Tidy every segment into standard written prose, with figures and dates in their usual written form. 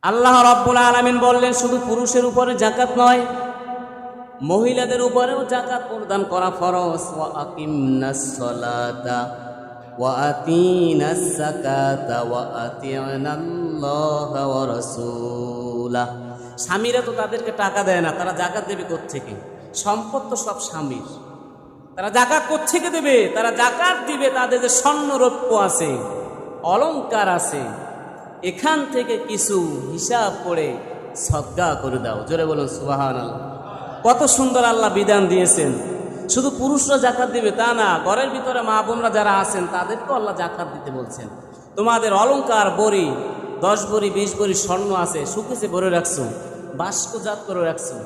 আল্লাহ রাব্বুল আলামিন বললেন শুধু পুরুষের উপরে যাকাত নয়, মহিলাদের উপরেও যাকাত প্রদান করা ফরজ। ওয়া আকিমনাস সালাতা ওয়া আতিনাস যাকাতা ওয়া আতিনাল্লাহা ওয়া রাসূলাহ। স্বামীরা তো তাদেরকে টাকা দেয় না, তারা যাকাত দেবে কোত্থেকে? সম্পদ তো সব স্বামীর, তারা যাকাত কোত্থেকে দেবে? তারা যাকাত দিবে তাদের যে স্বর্ণ রৌপ্য আছে, অলংকার আছে, এখান থেকে কিছু হিসাব করে সদকা করে দাও। জোরে বলুন সুবহানাল্লাহ। কত সুন্দর আল্লাহ বিধান দিয়েছেন। শুধু পুরুষরা যাকাত দিবে তা না, ঘরের ভিতরে মা বোনরা যারা আছেন তাদেরকেও আল্লাহ যাকাত দিতে বলছেন। তোমাদের অলংকার বড়ি 10 ভরি 20 ভরি স্বর্ণ আছে, শুকেছে ভরে রাখছো, বাষ্পজাত করে রাখছো।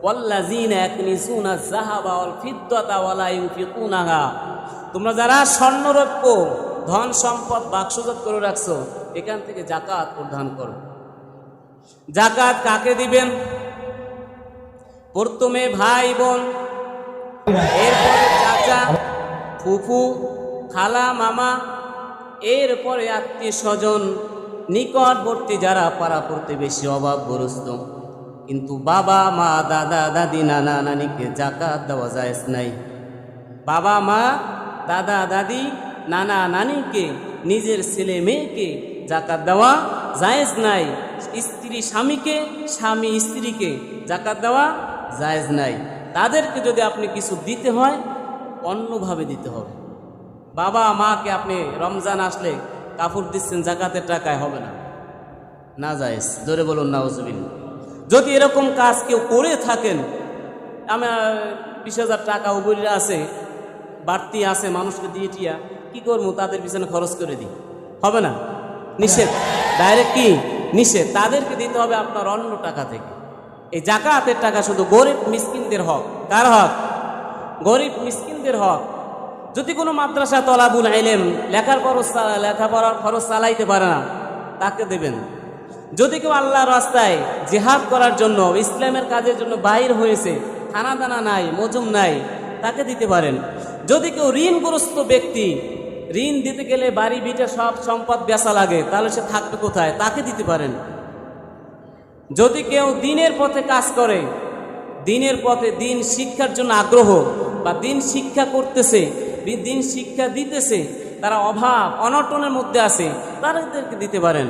ওয়াল্লাযীনা ইয়াকনিজুনা যাহাবা ওয়াল ফিদ্দাতা ওয়ালা ইউনফিকুনাহা, তোমরা যারা স্বর্ণরৌপ্য ধন সম্পদ বাক্সজাত করে রাখছো, এখান থেকে যাকাত প্রদান করো। যাকাত কাকে দিবেন? প্রথমে ভাই বোন, এরপরে চাচা, ফুফু, খালা, মামা, এরপরে আত্মীয় স্বজন, নিকটবর্তী যারা পাড়া প্রতিবেশী অভাবগ্রস্ত। কিন্তু বাবা মা দাদা দাদি নানা নানিকে যাকাত দেওয়া জায়েজ নাই। বাবা মা দাদা দাদি নানা নানিকে, নিজের ছেলে মেয়েকে যাকাত দেওয়া জায়েজ নাই। স্ত্রী স্বামীকে, স্বামী স্ত্রীকে যাকাত দেওয়া জায়েজ নাই। তাদেরকে যদি আপনি কিছু দিতে হয় অন্যভাবে দিতে হবে। বাবা মাকে আপনি রমজান আসলে কাপড় দিচ্ছেন যাকাতের টাকায়, হবে না, না জায়েজ। জোরে বলুন নাউজুবিল্লাহ। যদি এরকম কাজ কেউ করে থাকেন, আমার 20,000 টাকা ওগুলি আছে, বাড়তি আছে, মানুষকে দিয়ে টিয়া কি করবো, তাদের পিছনে খরচ করে দিই, হবে না, নিষেধ, ডাইরেক্ট কি নিষেধ। তাদেরকে দিতে হবে আপনার অন্য টাকা থেকে। এই যাকাতের টাকা শুধু গরিব মিসকিনদের হক। কার হক? গরিব মিসকিনদের হক। যদি কোনো মাদ্রাসা তলাবুল ইলম লেখাপড়ার খরচ চালাইতে পারে না, তাকে দেবেন। যদি কেউ আল্লাহর রাস্তায় জিহাদ করার জন্য, ইসলামের কাজের জন্য বাইর হয়েছে, খানা দানা নাই, মজুম নাই, তাকে দিতে পারেন। যদি কেউ ঋণগ্রস্ত ব্যক্তি, ঋণ দিতে গেলে বাড়ি ভিটা সব সম্পদ বেচা লাগে, তাহলে সে থাকবে কোথায়? তাকে দিতে পারেন। যদি কেউ দিনের পথে কাজ করে, দিনের পথে দিন শিক্ষার জন্য আগ্রহ, বা দিন শিক্ষা করতেছে, দিন শিক্ষা দিতেছে, তারা অভাব অনটনের মধ্যে আছে, তাদেরকে দিতে পারেন।